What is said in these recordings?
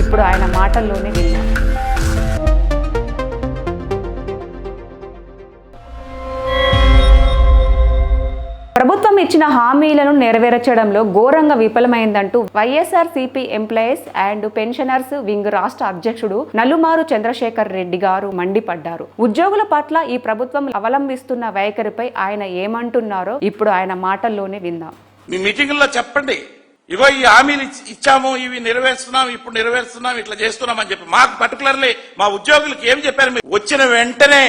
ఇప్పుడు ఆయన మాటల్లోనే విన్నాం. ప్రభుత్వం ఇచ్చిన హామీలను నెరవేర్చడంలో ఘోరంగా విఫలమైందంటూ YSRCP employees and pensioners wing రాష్ట్ర అధ్యక్షుడు నల్లుమారు చంద్రశేఖర్ రెడ్డి గారు మండిపడ్డారు. ఉద్యోగుల పట్ల ఈ ప్రభుత్వం అవలంబిస్తున్న వైఖరిపై ఆయన ఏమంటున్నారో ఇప్పుడు ఆయన మాటల్లోనే విందాం. మీ మీటింగుల్లో చెప్పండి, ఇగో ఈ హామీలు ఇచ్చాము, ఇవి నెరవేరుస్తున్నాం, ఇప్పుడు నెరవేరుస్తున్నాం, ఇట్లా చేస్తున్నాం అని చెప్పి మాకు పర్టికులర్లీ మా ఉద్యోగులకు ఏం చెప్పారు? వచ్చిన వెంటనే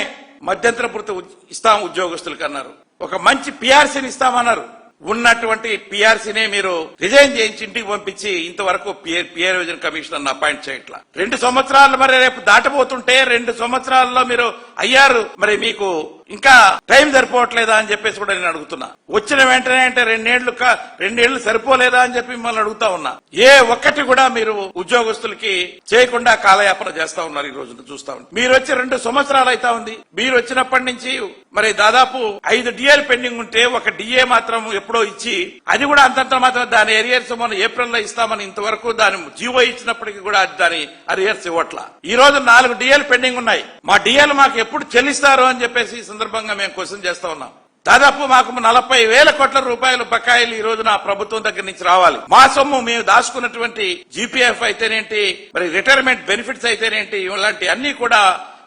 మధ్యంతర భృతి ఇస్తాం ఉద్యోగస్తులకు అన్నారు. ఒక మంచి పిఆర్సీని ఇస్తామన్నారు. ఉన్నటువంటి పిఆర్సీనే మీరు రిజైన్ చేయించి ఇంటికి పంపించి ఇంతవరకు పిఆర్ విజన్ కమిషనర్ అపాయింట్ చేయట్లా. 2 సంవత్సరాలు మరి రేపు దాటబోతుంటే 2 సంవత్సరాల్లో మీరు అయ్యారు, మరి మీకు ఇంకా టైం సరిపోవట్లేదా అని చెప్పేసి కూడా నేను అడుగుతున్నా. వచ్చిన వెంటనే అంటే 2 ఏళ్లు సరిపోలేదా అని చెప్పి మిమ్మల్ని అడుగుతా ఉన్నా. ఏ ఒక్కటి కూడా మీరు ఉద్యోగస్తులకి చేయకుండా కాలయాపన చేస్తా ఉన్నారు. ఈ రోజు చూస్తా ఉన్నారు. మీరు వచ్చి 2 సంవత్సరాలు అయితా ఉంది. మీరు వచ్చినప్పటి నుంచి మరి దాదాపు 5 డిఏలు పెండింగ్ ఉంటే ఒక డిఏ మాత్రం ఎప్పుడో ఇచ్చి, అది కూడా అంతంత మాత్రం దాని అరియర్స్ మనం ఏప్రిల్లో ఇస్తామని ఇంతవరకు దాని జీవో ఇచ్చినప్పటికీ కూడా దాని అరియర్స్ ఇవ్వట్లా. ఈ రోజు 4 డిఏలు పెండింగ్ ఉన్నాయి. మా డిఏలు మాకు ఎప్పుడు చెల్లిస్తారు అని చెప్పేసి ఈ సందర్భంగా మేము క్వశ్చన్ చేస్తా ఉన్నాం. దాదాపు మాకు 40,000 కోట్ల రూపాయలు బకాయిలు ఈ రోజున ప్రభుత్వం దగ్గర నుంచి రావాలి. మా సొమ్ము మేము దాచుకున్నటువంటి జీపీఎఫ్ అయితేనేంటి, మరి రిటైర్మెంట్ బెనిఫిట్స్ అయితేనేంటి, ఇలాంటి అన్ని కూడా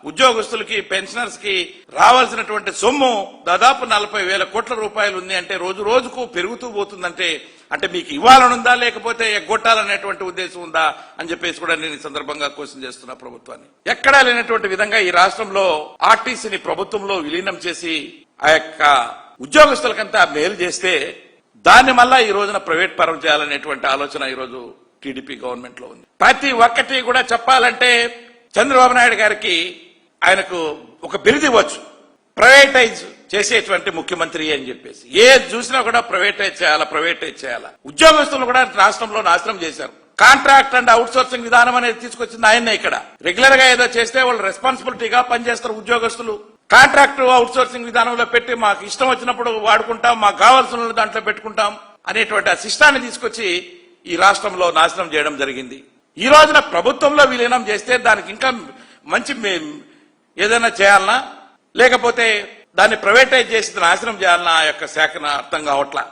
ఉద్యోగస్తులకి పెన్షనర్స్ కి రావాల్సినటువంటి సొమ్ము దాదాపు 40,000 కోట్ల రూపాయలు ఉంది. అంటే రోజు రోజుకు పెరుగుతూ పోతుందంటే అంటే మీకు ఇవ్వాలనుందా లేకపోతే ఎగ్గొట్టాలనేటువంటి ఉద్దేశం ఉందా అని చెప్పేసి కూడా నేను ఈ సందర్భంగా క్వశ్చన్ చేస్తున్నా ప్రభుత్వాన్ని. ఎక్కడా లేనటువంటి విధంగా ఈ రాష్ట్రంలో ఆర్టీసీని ప్రభుత్వంలో విలీనం చేసి ఆ యొక్క ఉద్యోగస్తులకంతా మేలు చేస్తే దాన్ని మళ్ళా ఈ రోజున ప్రైవేట్ పరం చేయాలనేటువంటి ఆలోచన ఈ రోజు టీడీపీ గవర్నమెంట్ లో ఉంది. ప్రతి ఒక్కటి కూడా చెప్పాలంటే చంద్రబాబు నాయుడు గారికి ఆయనకు ఒక బిరుదు ఇవ్వచ్చు, ప్రైవేటైజ్ చేసేటువంటి ముఖ్యమంత్రి అని చెప్పేసి. ఏది చూసినా కూడా ప్రైవేటైజ్ చేయాలా. ఉద్యోగస్తులు కూడా రాష్ట్రంలో నాశనం చేశారు. కాంట్రాక్ట్ అండ్ అవుట్ సోర్సింగ్ విధానం అనేది తీసుకొచ్చింది ఆయన్నే. ఇక్కడ రెగ్యులర్ గా ఏదో చేస్తే వాళ్ళు రెస్పాన్సిబిలిటీగా పనిచేస్తారు ఉద్యోగస్తులు. కాంట్రాక్ట్ అవుట్ సోర్సింగ్ విధానంలో పెట్టి మాకు ఇష్టం వచ్చినప్పుడు వాడుకుంటాం, మాకు కావాల్సిన దాంట్లో పెట్టుకుంటాం అనేటువంటి ఆ సిస్టాన్ని తీసుకొచ్చి ఈ రాష్ట్రంలో నాశనం చేయడం జరిగింది. ఈ రోజున ప్రభుత్వంలో విలీనం చేస్తే దానికి ఇంకా మంచి ఏదైనా చేయాలనా లేకపోతే దాన్ని ప్రైవేటైజ్ చేసి నాశనం చేయాలన్నా ఆ యొక్క శాఖను అర్థం కావట్లా.